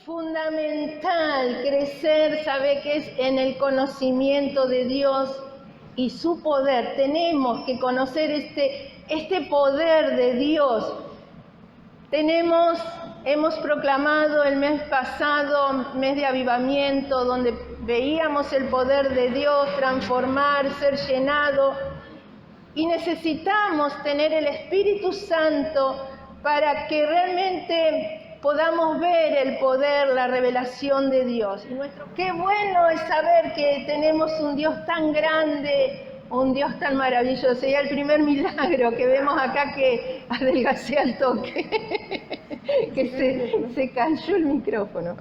fundamental crecer, ¿sabe qué es? En el conocimiento de Dios y su poder. Tenemos que conocer este poder de Dios. Hemos proclamado el mes pasado, mes de avivamiento, donde veíamos el poder de Dios transformar, ser llenado, y necesitamos tener el Espíritu Santo para que realmente podamos ver el poder, la revelación de Dios. Qué bueno es saber que tenemos un Dios tan grande, un Dios tan maravilloso. Sería el primer milagro que vemos acá, que adelgacé al toque, que se cayó el micrófono.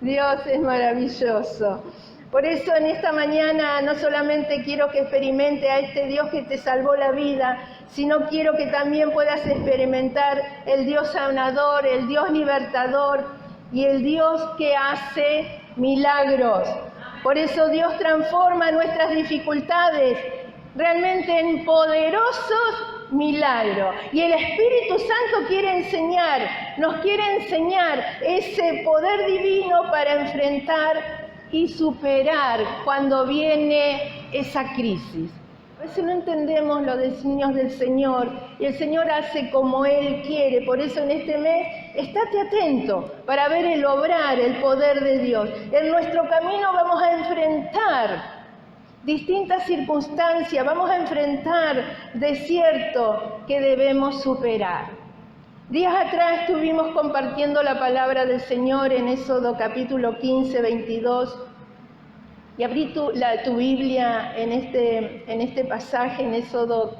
Dios es maravilloso. Por eso en esta mañana no solamente quiero que experimente a este Dios que te salvó la vida, sino quiero que también puedas experimentar el Dios sanador, el Dios libertador y el Dios que hace milagros. Por eso Dios transforma nuestras dificultades realmente en poderosos milagros. Y el Espíritu Santo nos quiere enseñar ese poder divino para enfrentar y superar cuando viene esa crisis. A veces no entendemos los designios del Señor y el Señor hace como Él quiere. Por eso en este mes, estate atento para ver el obrar, el poder de Dios. En nuestro camino vamos a enfrentar distintas circunstancias, vamos a enfrentar desiertos que debemos superar. Días atrás estuvimos compartiendo la palabra del Señor en Éxodo capítulo 15, 22. Y abrí tu Biblia en este pasaje, en Éxodo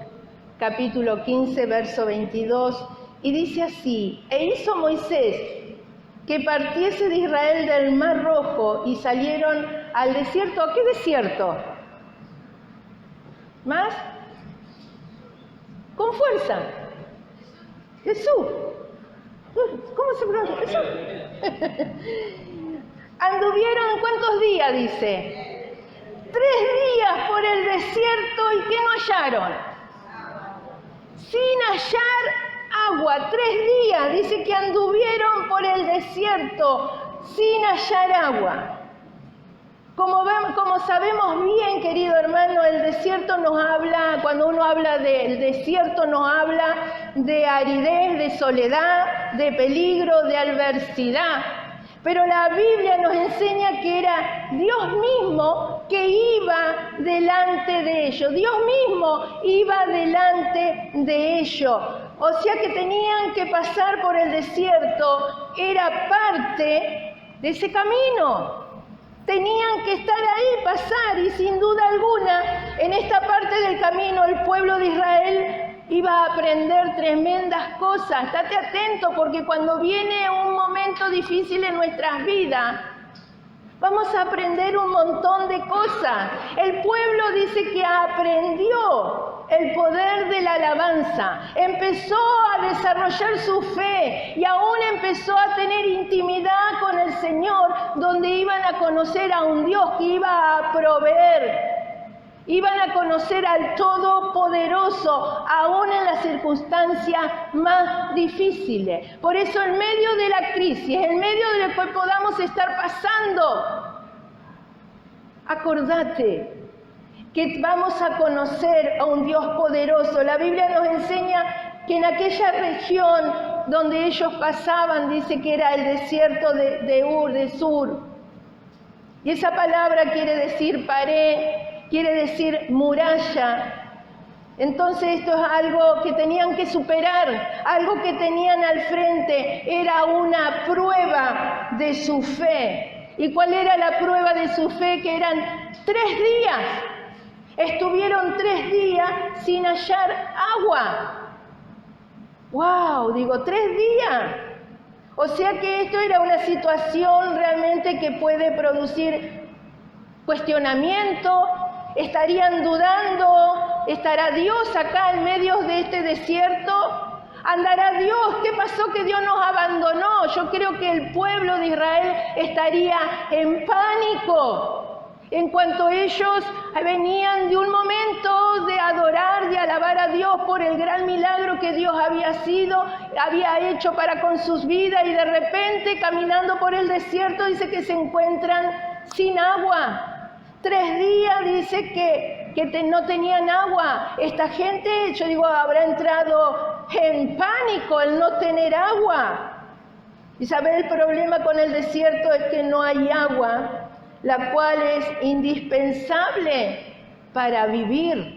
capítulo 15, verso 22. Y dice así: E hizo Moisés que partiese de Israel del Mar Rojo y salieron al desierto. ¿A qué desierto? ¿Más? Con fuerza. Jesús. ¿Cómo se pronuncia? Jesús. Anduvieron, ¿cuántos días dice? 3 días por el desierto, ¿y qué no hallaron? Sin hallar agua. 3 días dice que anduvieron por el desierto sin hallar agua. Como sabemos bien, querido hermano, el desierto nos habla, cuando uno habla del desierto, nos habla de aridez, de soledad, de peligro, de adversidad. Pero la Biblia nos enseña que era Dios mismo que iba delante de ellos. Dios mismo iba delante de ellos. O sea que tenían que pasar por el desierto, era parte de ese camino. Tenían que estar ahí, pasar, y sin duda alguna, en esta parte del camino, el pueblo de Israel iba a aprender tremendas cosas. Estate atento, porque cuando viene un momento difícil en nuestras vidas, vamos a aprender un montón de cosas. El pueblo dice que aprendió el poder de la alabanza, empezó a desarrollar su fe y aún empezó a tener intimidad con el Señor, donde iban a conocer a un Dios que iba a proveer. Iban a conocer al Todopoderoso, aún en las circunstancias más difíciles. Por eso, en medio de la crisis, en medio de lo que podamos estar pasando, acordate que vamos a conocer a un Dios poderoso. La Biblia nos enseña que en aquella región donde ellos pasaban, dice que era el desierto de Sur. Y esa palabra quiere decir pared, quiere decir muralla. Entonces esto es algo que tenían que superar, algo que tenían al frente, era una prueba de su fe. ¿Y cuál era la prueba de su fe? Que eran 3 días. Estuvieron 3 días sin hallar agua. ¡Wow! Digo, 3 días. O sea que esto era una situación realmente que puede producir cuestionamiento. ¿Estarían dudando? ¿Estará Dios acá en medio de este desierto? ¿Andará Dios? ¿Qué pasó que Dios nos abandonó? Yo creo que el pueblo de Israel estaría en pánico. En cuanto ellos venían de un momento de adorar, de alabar a Dios por el gran milagro que Dios había hecho para con sus vidas, y de repente caminando por el desierto dice que se encuentran sin agua. 3 días dice que no tenían agua. Esta gente, yo digo, habrá entrado en pánico el no tener agua. Y saber el problema con el desierto es que no hay agua, la cual es indispensable para vivir.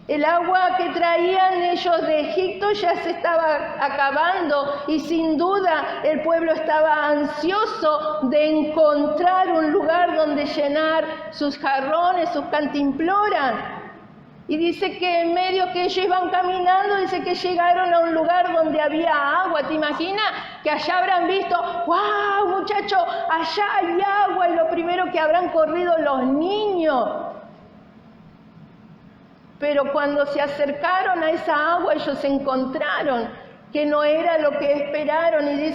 El agua que traían ellos de Egipto ya se estaba acabando, y sin duda el pueblo estaba ansioso de encontrar un lugar donde llenar sus jarrones, sus cantimploras. Y dice que en medio que ellos iban caminando, dice que llegaron a un lugar donde había agua. ¿Te imaginas? Que allá habrán visto, ¡wow, muchachos! Allá hay agua, y lo primero que habrán corrido los niños. Pero cuando se acercaron a esa agua, ellos encontraron que no era lo que esperaron. Y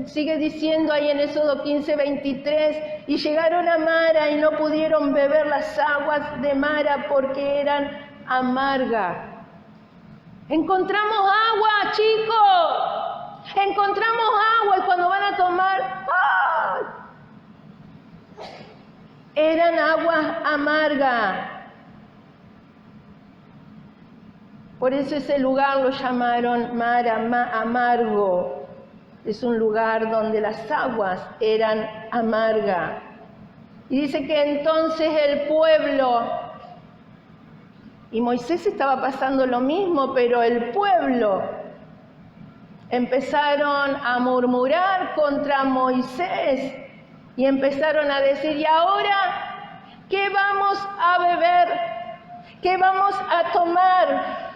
sigue diciendo ahí en Éxodo 15:23, y llegaron a Mara y no pudieron beber las aguas de Mara porque eran amargas. Encontramos agua, chicos. Encontramos agua, y cuando van a tomar, ¡ah!, eran aguas amargas. Por eso ese lugar lo llamaron Mara amargo. Es un lugar donde las aguas eran amargas. Y dice que entonces el pueblo, y Moisés estaba pasando lo mismo, pero el pueblo empezaron a murmurar contra Moisés y empezaron a decir, ¿y ahora qué vamos a beber? ¿Qué vamos a tomar?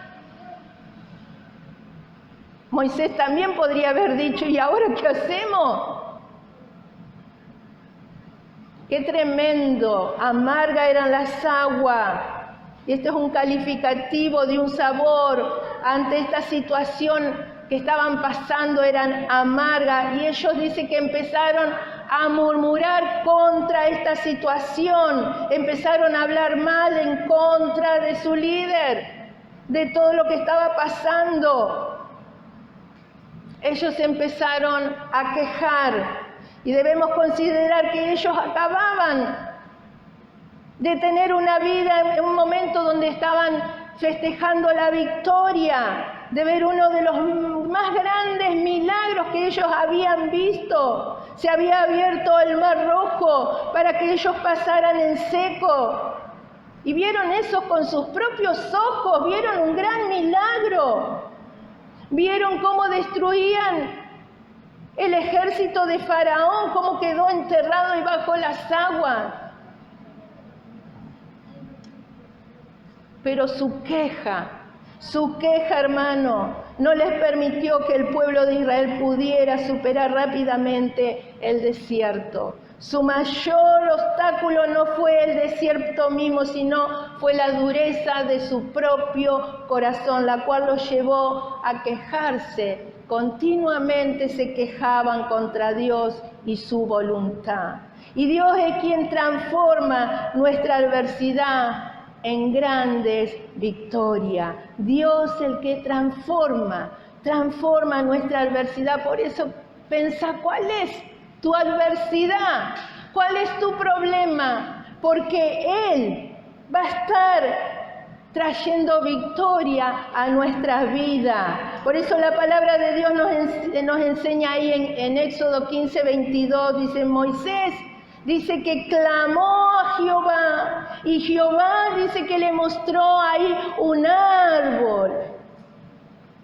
Moisés también podría haber dicho, ¿y ahora qué hacemos? ¡Qué tremendo! Amarga eran las aguas. Y esto es un calificativo de un sabor. Ante esta situación que estaban pasando, eran amargas. Y ellos dicen que empezaron a murmurar contra esta situación. Empezaron a hablar mal en contra de su líder, de todo lo que estaba pasando. Ellos empezaron a quejar, y debemos considerar que ellos acababan de tener una vida, en un momento donde estaban festejando la victoria, de ver uno de los más grandes milagros que ellos habían visto. Se había abierto el Mar Rojo para que ellos pasaran en seco. Y vieron eso con sus propios ojos, vieron un gran milagro. Vieron cómo destruían el ejército de Faraón, cómo quedó enterrado y bajo las aguas. Pero su queja, hermano, no les permitió que el pueblo de Israel pudiera superar rápidamente el desierto. Su mayor obstáculo no fue el desierto mismo, sino fue la dureza de su propio corazón, la cual los llevó a quejarse. Continuamente se quejaban contra Dios y su voluntad. Y Dios es quien transforma nuestra adversidad en grandes victorias. Dios es el que transforma nuestra adversidad. Por eso pensá, ¿cuál es tu adversidad? ¿Cuál es tu problema? Porque Él va a estar trayendo victoria a nuestras vidas. Por eso la palabra de Dios nos enseña ahí en Éxodo 15:22, dice Moisés, dice que clamó a Jehová, y Jehová dice que le mostró ahí un árbol.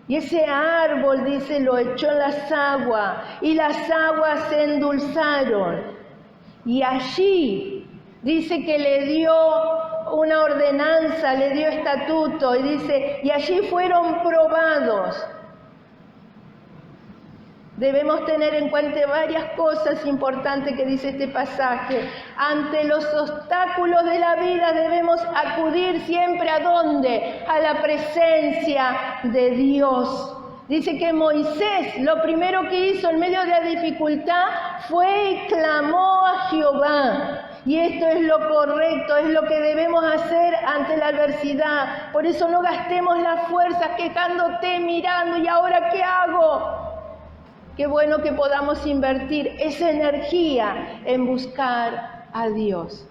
Y ese árbol, dice, lo echó en las aguas, y las aguas se endulzaron. Y allí, dice que le dio una ordenanza, le dio estatuto, y dice, y allí fueron probados. Debemos tener en cuenta varias cosas importantes que dice este pasaje. Ante los obstáculos de la vida debemos acudir siempre ¿a dónde? A la presencia de Dios. Dice que Moisés lo primero que hizo en medio de la dificultad fue y clamó a Jehová. Y esto es lo correcto, es lo que debemos hacer ante la adversidad. Por eso no gastemos las fuerzas quejándote, mirando, ¿y ahora qué hago? Qué bueno que podamos invertir esa energía en buscar a Dios.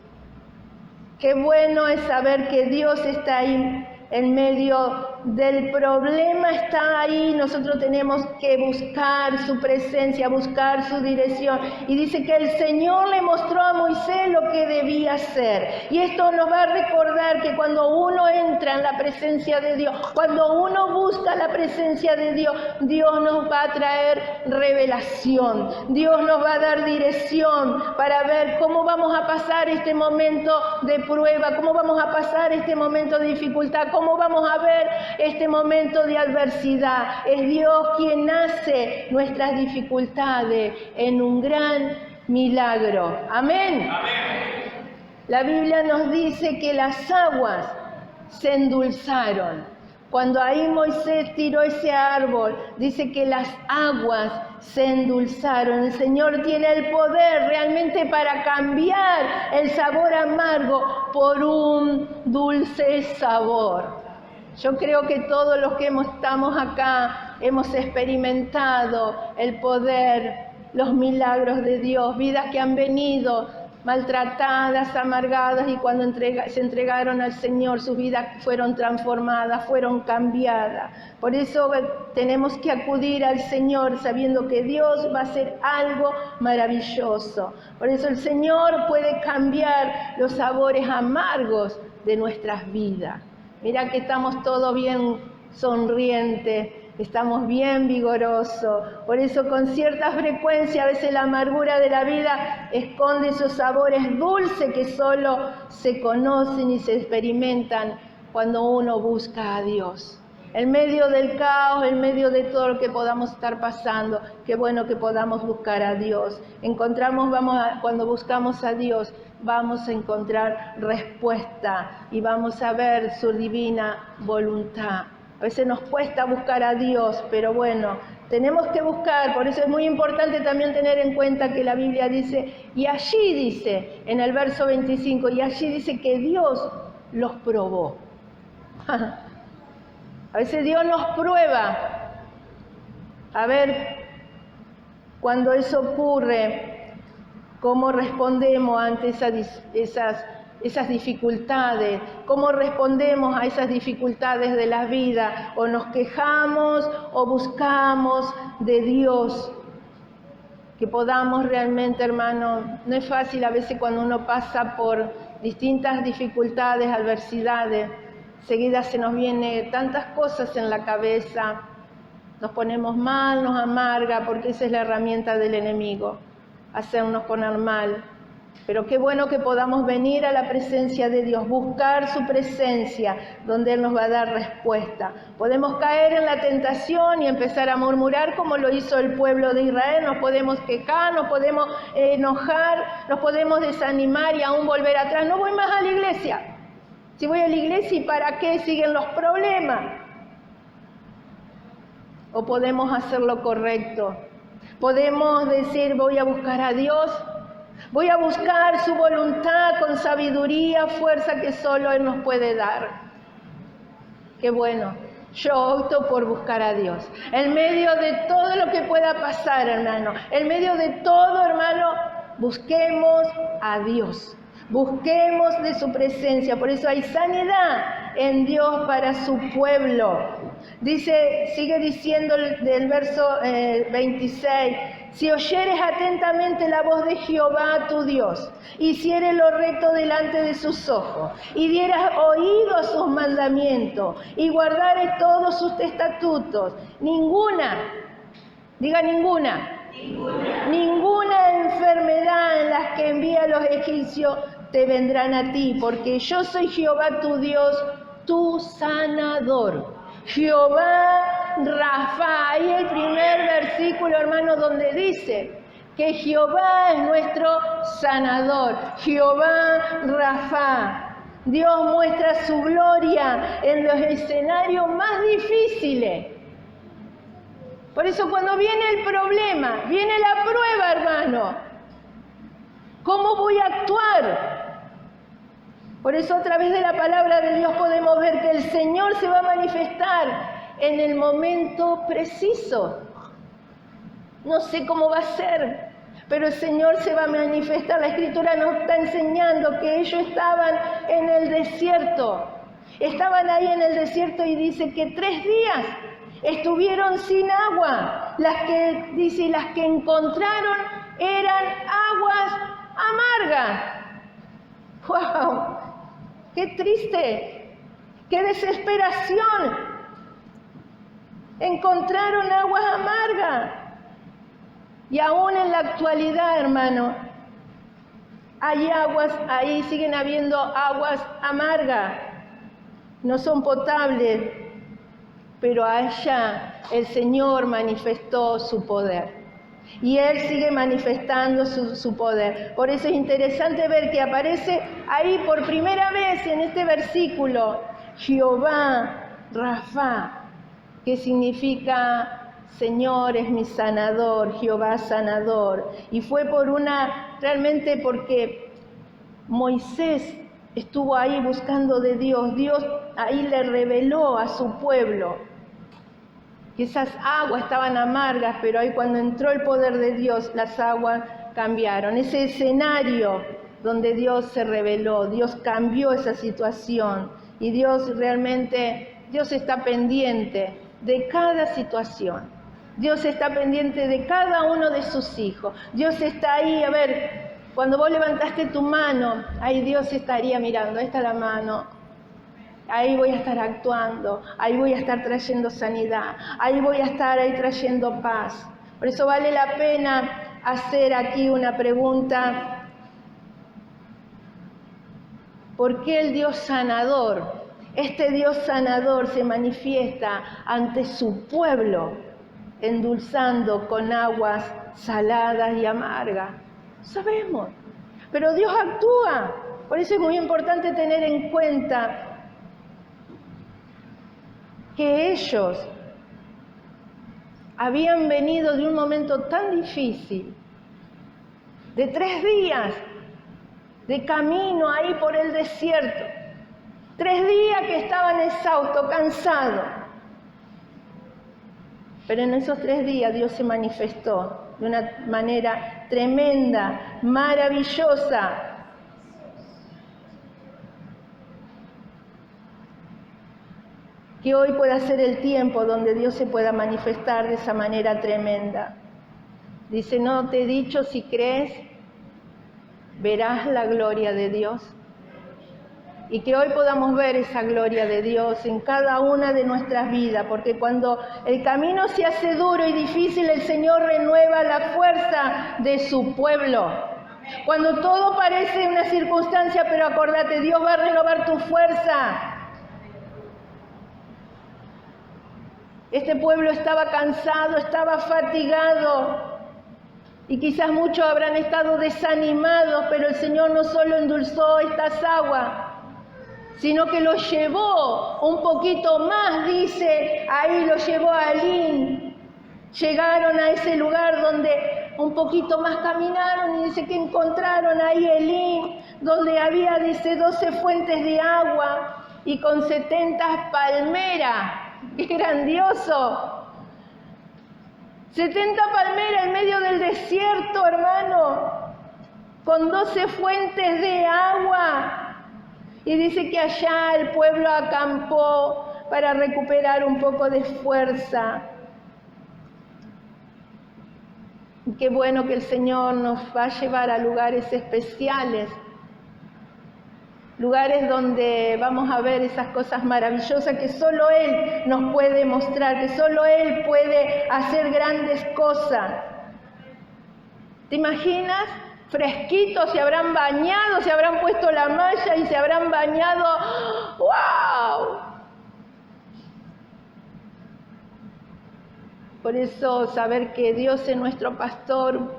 Qué bueno es saber que Dios está ahí en medio del problema, está ahí. Nosotros tenemos que buscar su presencia, buscar su dirección. Y dice que el Señor le mostró a Moisés lo que debía hacer. Y esto nos va a recordar que cuando uno entra en la presencia de Dios, cuando uno busca la presencia de Dios, Dios nos va a traer revelación. Dios nos va a dar dirección para ver cómo vamos a pasar este momento de prueba, cómo vamos a pasar este momento de dificultad, cómo vamos a ver este momento de adversidad. Es Dios quien hace nuestras dificultades en un gran milagro. Amén. Amén. La Biblia nos dice que las aguas se endulzaron. Cuando ahí Moisés tiró ese árbol, dice que las aguas se endulzaron. El Señor tiene el poder realmente para cambiar el sabor amargo por un dulce sabor. Yo creo que todos los que estamos acá hemos experimentado el poder, los milagros de Dios, vidas que han venido maltratadas, amargadas, y cuando se entregaron al Señor, sus vidas fueron transformadas, fueron cambiadas. Por eso tenemos que acudir al Señor sabiendo que Dios va a hacer algo maravilloso. Por eso el Señor puede cambiar los sabores amargos de nuestras vidas. Mira que estamos todos bien sonrientes, estamos bien vigorosos. Por eso con cierta frecuencia a veces la amargura de la vida esconde esos sabores dulces que solo se conocen y se experimentan cuando uno busca a Dios. En medio del caos, en medio de todo lo que podamos estar pasando, qué bueno que podamos buscar a Dios. Cuando buscamos a Dios, vamos a encontrar respuesta y vamos a ver su divina voluntad. A veces nos cuesta buscar a Dios, pero bueno, tenemos que buscar. Por eso es muy importante también tener en cuenta que la Biblia dice, y allí dice, en el verso 25, y allí dice que Dios los probó. A veces Dios nos prueba. A ver, cuando eso ocurre, cómo respondemos ante esas dificultades, cómo respondemos a esas dificultades de la vida, o nos quejamos o buscamos de Dios. Que podamos realmente, hermano, no es fácil a veces cuando uno pasa por distintas dificultades, adversidades, enseguida se nos vienen tantas cosas en la cabeza, nos ponemos mal, nos amarga, porque esa es la herramienta del enemigo, hacernos poner mal. Pero qué bueno que podamos venir a la presencia de Dios, buscar su presencia, donde Él nos va a dar respuesta. Podemos caer en la tentación y empezar a murmurar como lo hizo el pueblo de Israel, nos podemos quejar, nos podemos enojar, nos podemos desanimar y aún volver atrás. No voy más a la iglesia. Si voy a la iglesia, ¿y para qué siguen los problemas? O podemos hacer lo correcto. Podemos decir, voy a buscar a Dios, voy a buscar su voluntad con sabiduría, fuerza que solo Él nos puede dar. Qué bueno, yo opto por buscar a Dios. En medio de todo lo que pueda pasar, hermano, en medio de todo, hermano, busquemos a Dios. Busquemos de su presencia. Por eso hay sanidad en Dios para su pueblo. Sigue diciendo del verso 26, si oyeres atentamente la voz de Jehová tu Dios, hicieres lo recto delante de sus ojos, y dieras oído a sus mandamientos, y guardares todos sus estatutos, ninguna enfermedad en las que envía a los egipcios te vendrán a ti, porque yo soy Jehová tu Dios, tu sanador. Jehová Rafa, ahí el primer versículo, hermano, donde dice que Jehová es nuestro sanador. Jehová Rafa. Dios muestra su gloria en los escenarios más difíciles. Por eso cuando viene el problema, viene la prueba, hermano, ¿Cómo voy a actuar? Por eso a través de la palabra de Dios podemos ver que el Señor se va a manifestar en el momento preciso. No sé cómo va a ser, pero el Señor se va a manifestar. La Escritura nos está enseñando que ellos estaban en el desierto. Estaban ahí en el desierto y dice que 3 días estuvieron sin agua. Las que encontraron eran aguas amargas. ¡Wow! ¡Qué triste! ¡Qué desesperación! Encontraron aguas amargas. Y aún en la actualidad, hermano, hay aguas, ahí siguen habiendo aguas amargas. No son potables, pero allá el Señor manifestó su poder. Y Él sigue manifestando su poder. Por eso es interesante ver que aparece ahí por primera vez en este versículo, Jehová Rafa, que significa Señor es mi sanador, Jehová sanador. Y fue realmente porque Moisés estuvo ahí buscando de Dios. Dios ahí le reveló a su pueblo que esas aguas estaban amargas, pero ahí cuando entró el poder de Dios, las aguas cambiaron. Ese escenario donde Dios se reveló, Dios cambió esa situación. Y Dios está pendiente de cada situación. Dios está pendiente de cada uno de sus hijos. Dios está ahí, a ver, cuando vos levantaste tu mano, ahí Dios estaría mirando, ahí está la mano. Ahí voy a estar actuando, ahí voy a estar trayendo sanidad, ahí voy a estar ahí trayendo paz. Por eso vale la pena hacer aquí una pregunta. ¿Por qué el Dios sanador, este Dios sanador se manifiesta ante su pueblo, endulzando con aguas saladas y amargas? Sabemos, pero Dios actúa. Por eso es muy importante tener en cuenta que ellos habían venido de un momento tan difícil, de 3 días de camino ahí por el desierto, 3 días que estaban exhaustos, cansados. Pero en esos 3 días Dios se manifestó de una manera tremenda, maravillosa. Que hoy pueda ser el tiempo donde Dios se pueda manifestar de esa manera tremenda. Dice, ¿no te he dicho si crees, verás la gloria de Dios? Y que hoy podamos ver esa gloria de Dios en cada una de nuestras vidas, porque cuando el camino se hace duro y difícil, el Señor renueva la fuerza de su pueblo. Cuando todo parece una circunstancia, pero acordate, Dios va a renovar tu fuerza. Este pueblo estaba cansado, estaba fatigado y quizás muchos habrán estado desanimados, pero el Señor no solo endulzó estas aguas, sino que los llevó un poquito más, dice, ahí los llevó a Elín. Llegaron a ese lugar donde un poquito más caminaron y dice que encontraron ahí Elín, donde había, dice, 12 fuentes de agua y con 70 palmeras. ¡Qué grandioso! 70 palmeras en medio del desierto, hermano, con 12 fuentes de agua. Y dice que allá el pueblo acampó para recuperar un poco de fuerza. Y qué bueno que el Señor nos va a llevar a lugares especiales, lugares donde vamos a ver esas cosas maravillosas que solo Él nos puede mostrar, que solo Él puede hacer grandes cosas. ¿Te imaginas? Fresquitos, se habrán bañado, se habrán puesto la malla y se habrán bañado. ¡Wow! Por eso saber que Dios es nuestro pastor,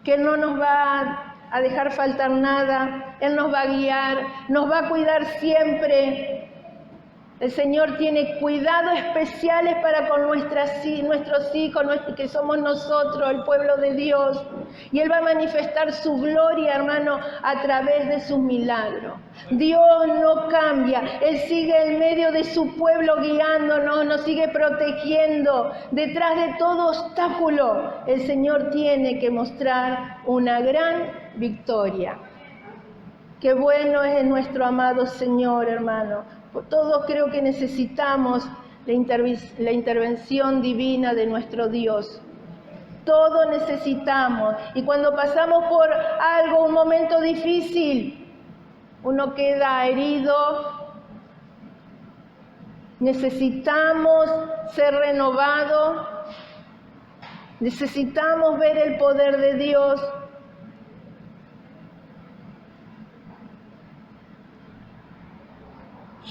que Él no nos va a dejar faltar nada, Él nos va a guiar, nos va a cuidar siempre. El Señor tiene cuidados especiales para con nuestros hijos, que somos nosotros, el pueblo de Dios. Y Él va a manifestar su gloria, hermano, a través de sus milagros. Dios no cambia. Él sigue en medio de su pueblo guiándonos, nos sigue protegiendo. Detrás de todo obstáculo, el Señor tiene que mostrar una gran victoria. Qué bueno es nuestro amado Señor, hermano. Todos creo que necesitamos la intervención divina de nuestro Dios. Todos necesitamos. Y cuando pasamos por algo, un momento difícil, uno queda herido. Necesitamos ser renovados. Necesitamos ver el poder de Dios.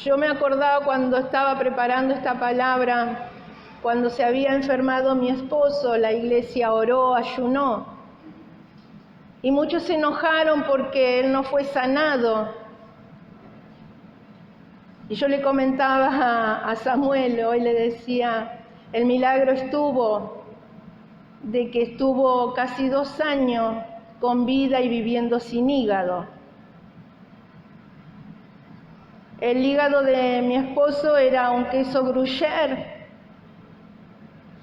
Yo me acordaba cuando estaba preparando esta palabra, cuando se había enfermado mi esposo, la iglesia oró, ayunó. Y muchos se enojaron porque él no fue sanado. Y yo le comentaba a Samuel, hoy le decía, el milagro estuvo de que estuvo casi 2 años con vida y viviendo sin hígado. El hígado de mi esposo era un queso gruyère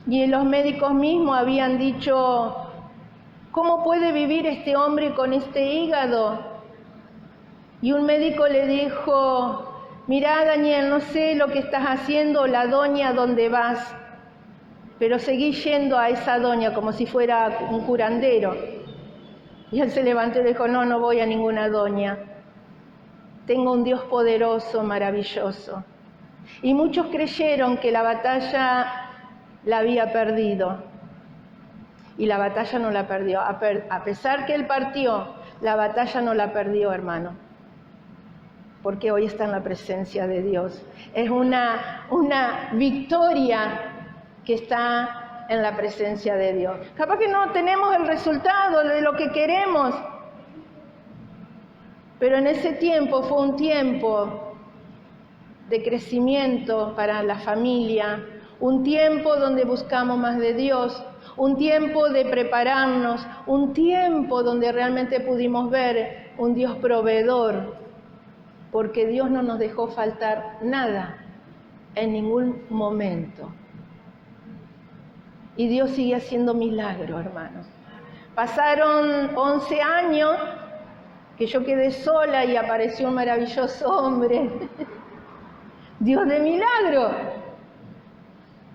y los médicos mismos habían dicho, ¿cómo puede vivir este hombre con este hígado? Y un médico le dijo, mirá Daniel, no sé lo que estás haciendo, la doña donde vas, pero seguí yendo a esa doña como si fuera un curandero. Y él se levantó y dijo, no voy a ninguna doña. Tengo un Dios poderoso, maravilloso. Y muchos creyeron que la batalla la había perdido. Y la batalla no la perdió. A pesar que él partió, la batalla no la perdió, hermano. Porque hoy está en la presencia de Dios. Es una victoria que está en la presencia de Dios. Capaz que no tenemos el resultado de lo que queremos. Pero en ese tiempo fue un tiempo de crecimiento para la familia, un tiempo donde buscamos más de Dios, un tiempo de prepararnos, un tiempo donde realmente pudimos ver un Dios proveedor, porque Dios no nos dejó faltar nada en ningún momento. Y Dios sigue haciendo milagros, hermanos. Pasaron 11 años que yo quedé sola y apareció un maravilloso hombre. Dios de milagro.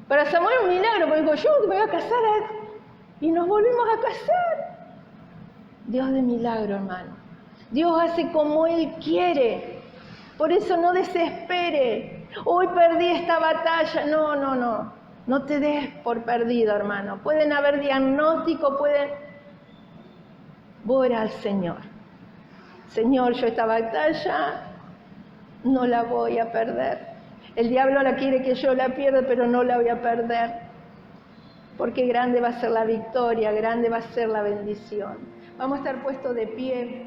Para Samuel un milagro, porque dijo, yo me voy a casar y nos volvimos a casar. Dios de milagro, hermano. Dios hace como Él quiere. Por eso no desespere. Hoy perdí esta batalla. No te des por perdido, hermano. Pueden haber diagnósticos, Voy al Señor. Señor, yo esta batalla no la voy a perder. El diablo la quiere que yo la pierda, pero no la voy a perder. Porque grande va a ser la victoria, grande va a ser la bendición. Vamos a estar puestos de pie.